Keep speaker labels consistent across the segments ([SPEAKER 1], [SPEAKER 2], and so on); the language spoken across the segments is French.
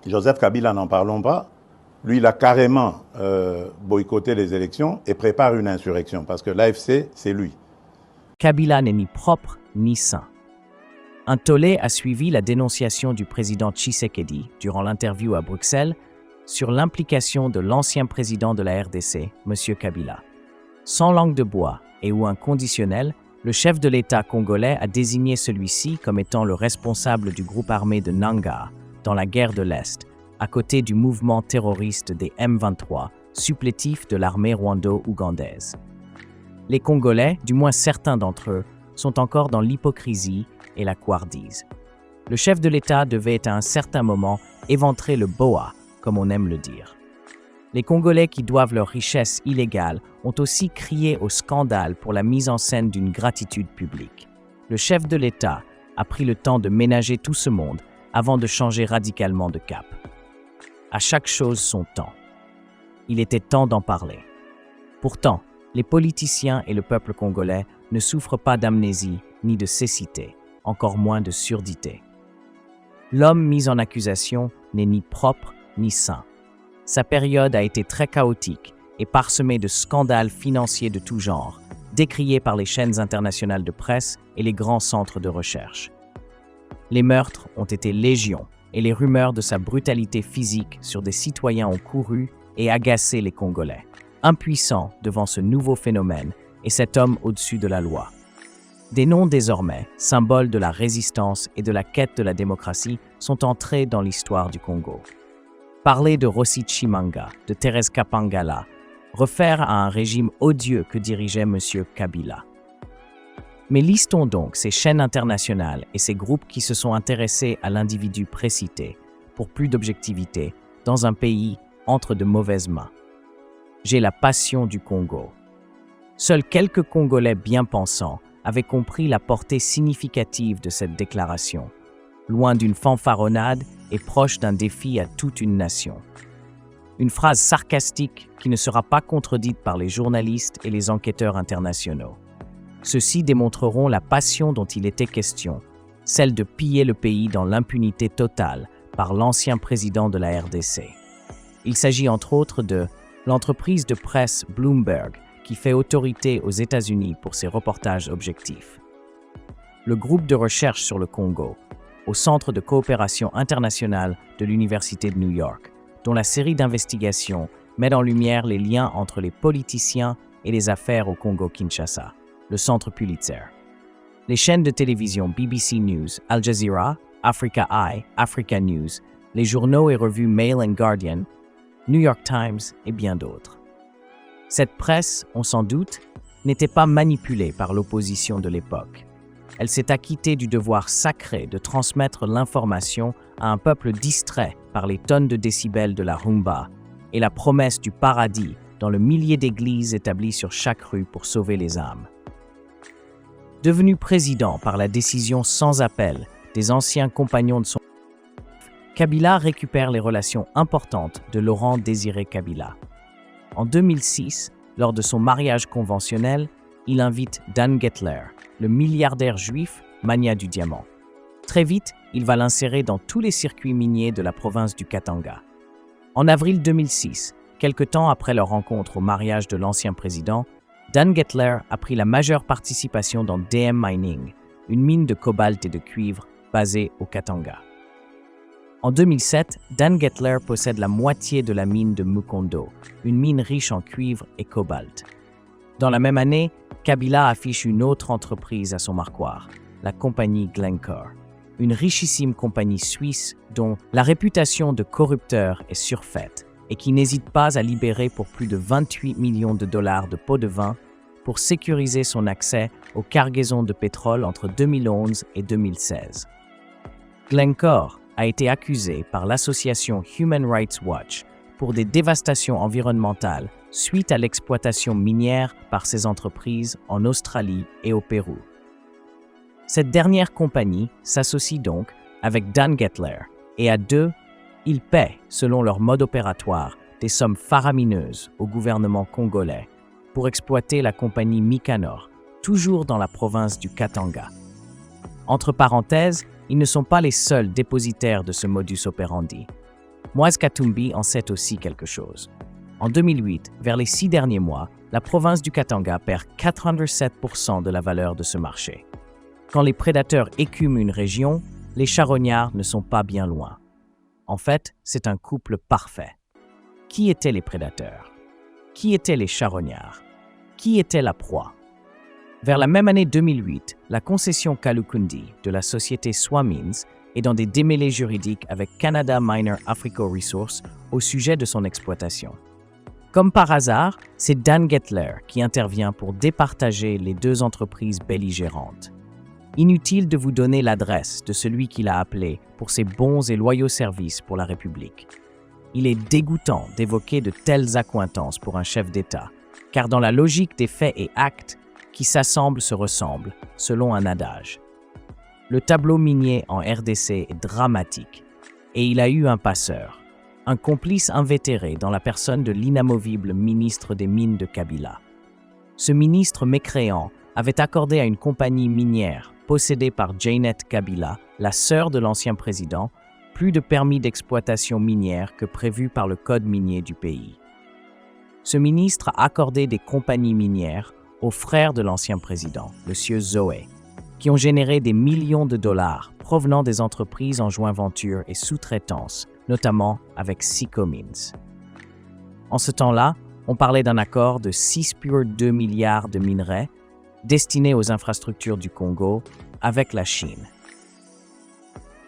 [SPEAKER 1] Joseph Kabila, n'en parlons pas. Lui, il a carrément boycotté les élections et prépare une insurrection parce que l'AFC, c'est lui.
[SPEAKER 2] Kabila n'est ni propre ni sain. Un tollé a suivi la dénonciation du président Tshisekedi durant l'interview à Bruxelles sur l'implication de l'ancien président de la RDC, M. Kabila. Sans langue de bois et ou un conditionnel, le chef de l'État congolais a désigné celui-ci comme étant le responsable du groupe armé de Nanga dans la guerre de l'Est, à côté du mouvement terroriste des M23, supplétif de l'armée rwando-ougandaise. Les Congolais, du moins certains d'entre eux, sont encore dans l'hypocrisie et la couardise. Le chef de l'État devait à un certain moment éventrer le boa, comme on aime le dire. Les Congolais qui doivent leur richesse illégale ont aussi crié au scandale pour la mise en scène d'une gratitude publique. Le chef de l'État a pris le temps de ménager tout ce monde avant de changer radicalement de cap. À chaque chose son temps. Il était temps d'en parler. Pourtant, les politiciens et le peuple congolais ne souffrent pas d'amnésie ni de cécité, encore moins de surdité. L'homme mis en accusation n'est ni propre ni sain. Sa période a été très chaotique et parsemée de scandales financiers de tout genre, décriés par les chaînes internationales de presse et les grands centres de recherche. Les meurtres ont été légion et les rumeurs de sa brutalité physique sur des citoyens ont couru et agacé les Congolais, impuissants devant ce nouveau phénomène et cet homme au-dessus de la loi. Des noms désormais, symboles de la résistance et de la quête de la démocratie, sont entrés dans l'histoire du Congo. Parler de Rossi Chimanga, de Thérèse Kapangala, refaire à un régime odieux que dirigeait M. Kabila. Mais listons donc ces chaînes internationales et ces groupes qui se sont intéressés à l'individu précité, pour plus d'objectivité, dans un pays entre de mauvaises mains. J'ai la passion du Congo. Seuls quelques Congolais bien pensants avaient compris la portée significative de cette déclaration, loin d'une fanfaronnade et proche d'un défi à toute une nation. Une phrase sarcastique qui ne sera pas contredite par les journalistes et les enquêteurs internationaux. Ceux-ci démontreront la passion dont il était question, celle de piller le pays dans l'impunité totale par l'ancien président de la RDC. Il s'agit entre autres de l'entreprise de presse Bloomberg, qui fait autorité aux États-Unis pour ses reportages objectifs. Le groupe de recherche sur le Congo, au Centre de coopération internationale de l'Université de New York, dont la série d'investigations met en lumière les liens entre les politiciens et les affaires au Congo-Kinshasa, le Centre Pulitzer. Les chaînes de télévision BBC News, Al Jazeera, Africa Eye, Africa News, les journaux et revues Mail and Guardian, New York Times et bien d'autres. Cette presse, on s'en doute, n'était pas manipulée par l'opposition de l'époque. Elle s'est acquittée du devoir sacré de transmettre l'information à un peuple distrait par les tonnes de décibels de la rumba et la promesse du paradis dans le millier d'églises établies sur chaque rue pour sauver les âmes. Devenu président par la décision sans appel des anciens compagnons de son Kabila récupère les relations importantes de Laurent Désiré Kabila. En 2006, lors de son mariage conventionnel, il invite Dan Gettler, le milliardaire juif mania du diamant. Très vite, il va l'insérer dans tous les circuits miniers de la province du Katanga. En avril 2006, quelque temps après leur rencontre au mariage de l'ancien président, Dan Gettler a pris la majeure participation dans DM Mining, une mine de cobalt et de cuivre basée au Katanga. En 2007, Dan Gettler possède la moitié de la mine de Mukondo, une mine riche en cuivre et cobalt. Dans la même année, Kabila affiche une autre entreprise à son marquoir, la compagnie Glencore, une richissime compagnie suisse dont la réputation de corrupteur est surfaite et qui n'hésite pas à libérer pour plus de 28 millions de dollars de pots de vin pour sécuriser son accès aux cargaisons de pétrole entre 2011 et 2016. Glencore a été accusé par l'association Human Rights Watch pour des dévastations environnementales suite à l'exploitation minière par ces entreprises en Australie et au Pérou. Cette dernière compagnie s'associe donc avec Dan Gettler et à deux, ils paient, selon leur mode opératoire, des sommes faramineuses au gouvernement congolais pour exploiter la compagnie Micanor, toujours dans la province du Katanga. Entre parenthèses, ils ne sont pas les seuls dépositaires de ce modus operandi. Moise Katumbi en sait aussi quelque chose. En 2008, vers les 6 derniers mois, la province du Katanga perd 87% de la valeur de ce marché. Quand les prédateurs écument une région, les charognards ne sont pas bien loin. En fait, c'est un couple parfait. Qui étaient les prédateurs? Qui étaient les charognards? Qui était la proie? Vers la même année 2008, la concession Kalukundi de la société Swamins est dans des démêlés juridiques avec Canada Minor Africa Resources au sujet de son exploitation. Comme par hasard, c'est Dan Gettler qui intervient pour départager les deux entreprises belligérantes. Inutile de vous donner l'adresse de celui qui l'a appelé pour ses bons et loyaux services pour la République. Il est dégoûtant d'évoquer de telles accointances pour un chef d'État, car dans la logique des faits et actes, qui s'assemblent se ressemblent, selon un adage. Le tableau minier en RDC est dramatique, et il a eu un passeur, un complice invétéré dans la personne de l'inamovible ministre des Mines de Kabila. Ce ministre mécréant avait accordé à une compagnie minière possédée par Janet Kabila, la sœur de l'ancien président, plus de permis d'exploitation minière que prévu par le code minier du pays. Ce ministre a accordé des compagnies minières aux frères de l'ancien président, M. Zoé, qui ont généré des millions de dollars provenant des entreprises en joint venture et sous-traitance, notamment avec Sicomins. En ce temps-là, on parlait d'un accord de 6,2 milliards de minerais destinés aux infrastructures du Congo avec la Chine.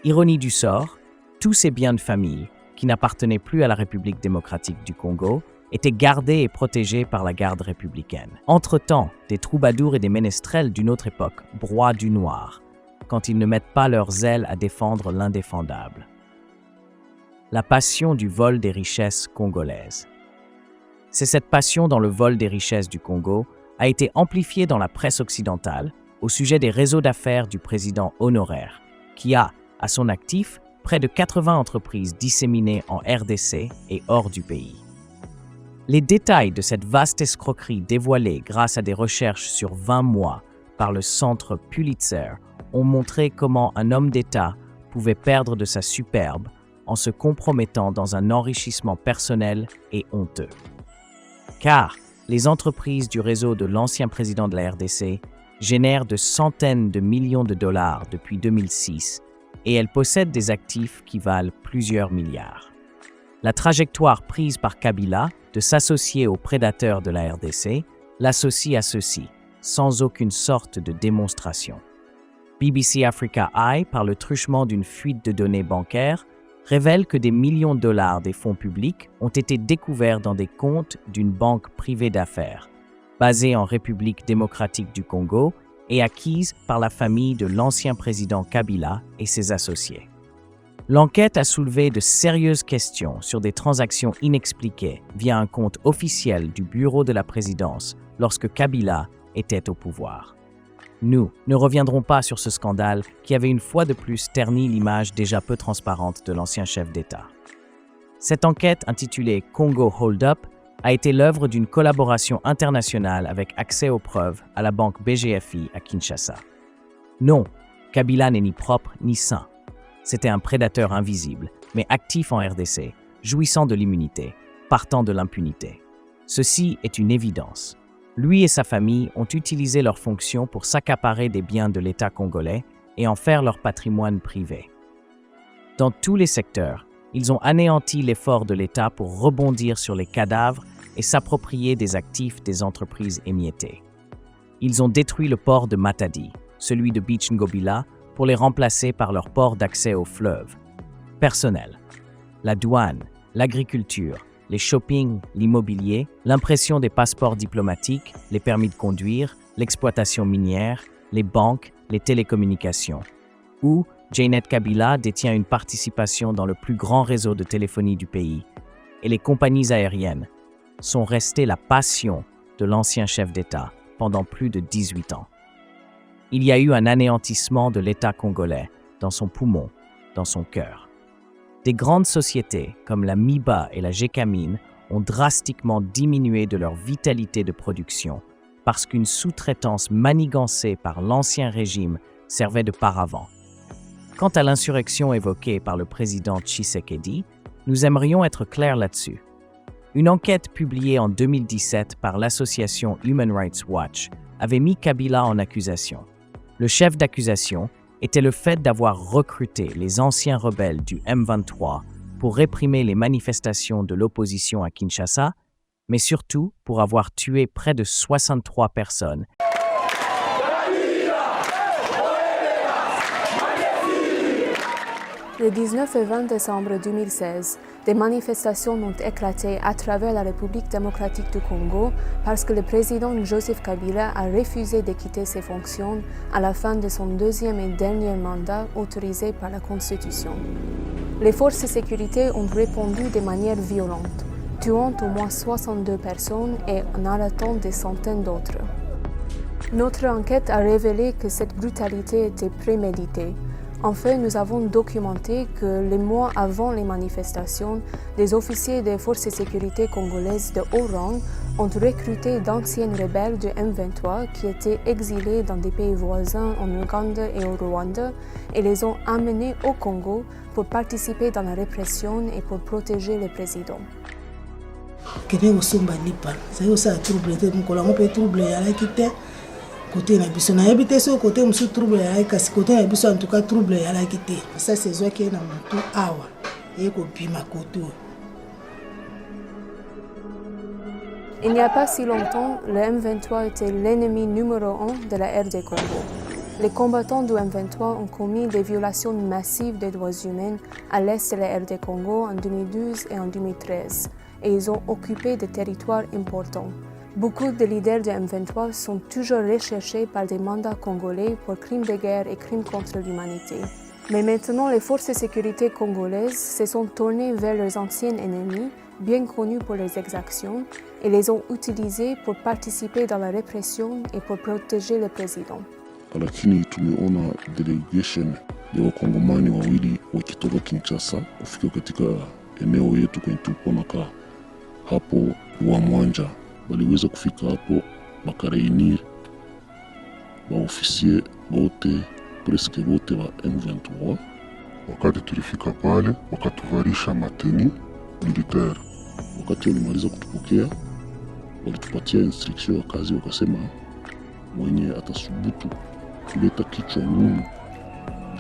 [SPEAKER 2] Ironie du sort, tous ces biens de famille, qui n'appartenaient plus à la République démocratique du Congo, étaient gardés et protégés par la garde républicaine. Entre-temps, des troubadours et des ménestrels d'une autre époque broient du noir, quand ils ne mettent pas leurs ailes à défendre l'indéfendable. La passion du vol des richesses congolaises. C'est cette passion dans le vol des richesses du Congo a été amplifiée dans la presse occidentale au sujet des réseaux d'affaires du président honoraire, qui a, à son actif, près de 80 entreprises disséminées en RDC et hors du pays. Les détails de cette vaste escroquerie dévoilée grâce à des recherches sur 20 mois par le Centre Pulitzer ont montré comment un homme d'État pouvait perdre de sa superbe en se compromettant dans un enrichissement personnel et honteux. Car les entreprises du réseau de l'ancien président de la RDC génèrent de centaines de millions de dollars depuis 2006 et elles possèdent des actifs qui valent plusieurs milliards. La trajectoire prise par Kabila de s'associer aux prédateurs de la RDC l'associe à ceux-ci, sans aucune sorte de démonstration. BBC Africa Eye, par le truchement d'une fuite de données bancaires, révèle que des millions de dollars des fonds publics ont été découverts dans des comptes d'une banque privée d'affaires, basée en République démocratique du Congo et acquise par la famille de l'ancien président Kabila et ses associés. L'enquête a soulevé de sérieuses questions sur des transactions inexpliquées via un compte officiel du bureau de la présidence lorsque Kabila était au pouvoir. Nous ne reviendrons pas sur ce scandale qui avait une fois de plus terni l'image déjà peu transparente de l'ancien chef d'État. Cette enquête, intitulée Congo Hold Up, a été l'œuvre d'une collaboration internationale avec accès aux preuves à la banque BGFI à Kinshasa. Non, Kabila n'est ni propre ni sain. C'était un prédateur invisible, mais actif en RDC, jouissant de l'immunité, partant de l'impunité. Ceci est une évidence. Lui et sa famille ont utilisé leurs fonctions pour s'accaparer des biens de l'État congolais et en faire leur patrimoine privé. Dans tous les secteurs, ils ont anéanti l'effort de l'État pour rebondir sur les cadavres et s'approprier des actifs des entreprises émiettées. Ils ont détruit le port de Matadi, celui de Beach Ngobila, pour les remplacer par leur port d'accès au fleuve. Personnel, la douane, l'agriculture, les shoppings, l'immobilier, l'impression des passeports diplomatiques, les permis de conduire, l'exploitation minière, les banques, les télécommunications. Où Janet Kabila détient une participation dans le plus grand réseau de téléphonie du pays. Et les compagnies aériennes sont restées la passion de l'ancien chef d'État pendant plus de 18 ans. Il y a eu un anéantissement de l'État congolais dans son poumon, dans son cœur. Des grandes sociétés comme la MIBA et la Gécamine ont drastiquement diminué de leur vitalité de production parce qu'une sous-traitance manigancée par l'ancien régime servait de paravent. Quant à l'insurrection évoquée par le président Tshisekedi, Nous aimerions être clairs là-dessus. Une enquête publiée en 2017 par l'association Human Rights Watch avait mis Kabila en accusation. Le chef d'accusation était le fait d'avoir recruté les anciens rebelles du M23 pour réprimer les manifestations de l'opposition à Kinshasa, mais surtout pour avoir tué près de 63 personnes.
[SPEAKER 3] Le 19 et 20 décembre 2016, des manifestations ont éclaté à travers la République démocratique du Congo parce que le président Joseph Kabila a refusé de quitter ses fonctions à la fin de son deuxième et dernier mandat autorisé par la Constitution. Les forces de sécurité ont répondu de manière violente, tuant au moins 62 personnes et en arrêtant des centaines d'autres. Notre enquête a révélé que cette brutalité était préméditée. En fait, nous avons documenté que les mois avant les manifestations, des officiers des forces de sécurité congolaises de haut rang ont recruté d'anciens rebelles du M23 qui étaient exilés dans des pays voisins en Ouganda et au Rwanda et les ont amenés au Congo pour participer dans la répression et pour protéger le président.
[SPEAKER 4] Côté na biso na habité so côté musu trouble ya kasi côté na biso en tout cas trouble ya la kité ça c'est zo qui na mutu awa et ko pima koto.
[SPEAKER 3] Il n'y a pas si longtemps, le M23 était l'ennemi numéro 1 de la RD Congo. Les combattants du M23 ont commis des violations massives des droits humains à l'est de la RD Congo en 2012 et en 2013 et ils ont occupé des territoires importants. Beaucoup de leaders du M23 sont toujours recherchés par des mandats congolais pour crimes de guerre et crimes contre l'humanité. Mais maintenant, les forces de sécurité congolaises se sont tournées vers leurs anciens ennemis, bien connus pour leurs exactions, et les ont utilisés pour participer dans la répression et pour protéger le président.
[SPEAKER 5] Lakini tumeona delegation ya wakongomani wawili wakitoka Kinshasa kufika katika eneo yetu kwenye tulikuwa nakaa hapo wa Mwanja. Waliweza kufika hapo wakareunir waofisier wote presque wote wa M23. Wakati tulifika pale wakatuvarisha mateni militaire. Wakati walimaliza kutupokea walitupatia instruction ya kazi, wakasema mwenye atasubutu kuleta kichwa ngumu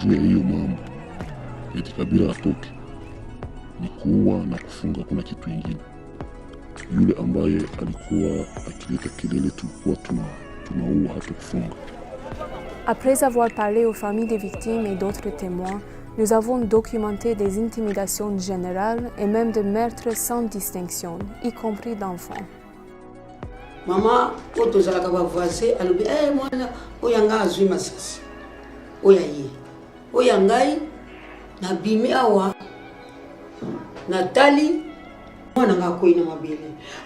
[SPEAKER 5] juu ya hiyo mambo eti Kabila atoke, ni kuua na kufunga, kuna kitu kingine. Yule ambaye alikuwa akileta kelele tulikuwa tunaua hata kufunga.
[SPEAKER 3] Après avoir parlé aux familles des victimes et d'autres témoins, nous avons documenté des intimidations générales et même de meurtres sans distinction, y compris d'enfants.
[SPEAKER 6] Mama otozalaka bavoise alobi mwana oyanga azwi masasi oya ye oya ngai na bimi awa Natali mwana ngakoi na mabele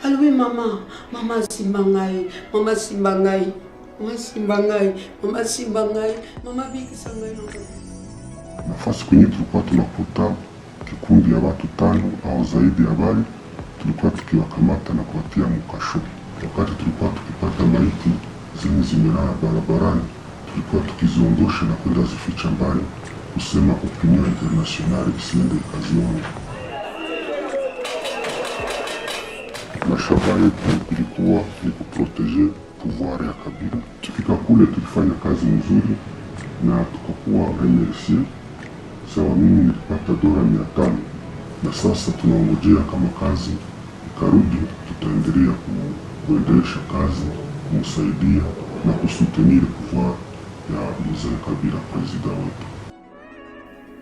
[SPEAKER 6] alobi mama simba ngai mama simba ngai mama simba ngai mama simba ngai mama bikisa ngai.
[SPEAKER 5] Nafasi kwenye tulikuwa tunakuta kikundi ya watu 5 au zaidi ya wale, tulikuwa tukiwakamata na kuwatia mkasho. Wakati tulikuwa tukipata maiti zenye zimelala barabarani, tulikuwa tukiziondosha na kwenda zificha mbali, kusema opinion internationale isiende ikazione. Na shabaha yetu ilikuwa ni kuproteje pouvoir ya Kabila. Tukifika kule tulifanya kazi nzuri na tukakuwa remercier. Sawa, mimi nilipata $500 na sasa tunaongojea kama kazi ikarudi, tutaendelea kuendelesha kazi, kumsaidia na kusutenir pouvoir ya mzee Kabila, président wetu.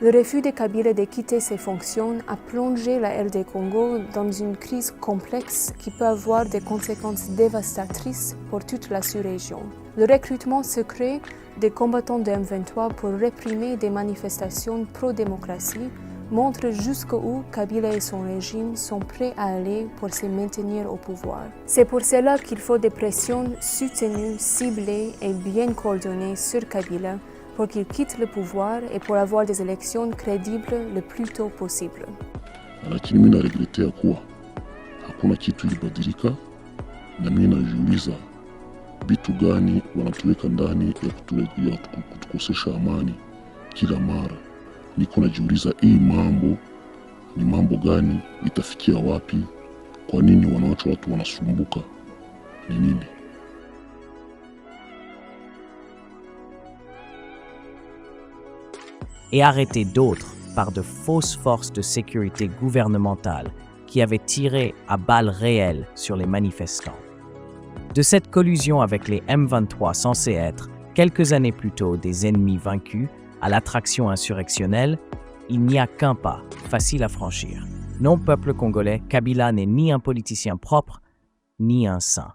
[SPEAKER 3] Le refus de Kabila de quitter ses fonctions a plongé la RD Congo dans une crise complexe qui peut avoir des conséquences dévastatrices pour toute la sous-région. Le recrutement secret des combattants de M23 pour réprimer des manifestations pro-démocratie montre jusqu'où Kabila et son régime sont prêts à aller pour se maintenir au pouvoir. C'est pour cela qu'il faut des pressions soutenues, ciblées et bien coordonnées sur Kabila pour qu'il quitte le pouvoir et pour avoir des élections crédibles le plus tôt possible.
[SPEAKER 5] Lakini mimi naregretea kuwa hakuna kitu ilibadilika, na mimi najiuliza vitu gani wanatuweka ndani ya kutukosesha amani kila mara. Niko najiuliza hii mambo ni mambo gani, itafikia wapi, kwa nini wanawake watu wanasumbuka, ni nini?
[SPEAKER 2] Et arrêter d'autres par de fausses forces de sécurité gouvernementales qui avaient tiré à balles réelles sur les manifestants. De cette collusion avec les M23 censés être, quelques années plus tôt, des ennemis vaincus à l'attraction insurrectionnelle, il n'y a qu'un pas facile à franchir. Non, peuple congolais, Kabila n'est ni un politicien propre, ni un saint.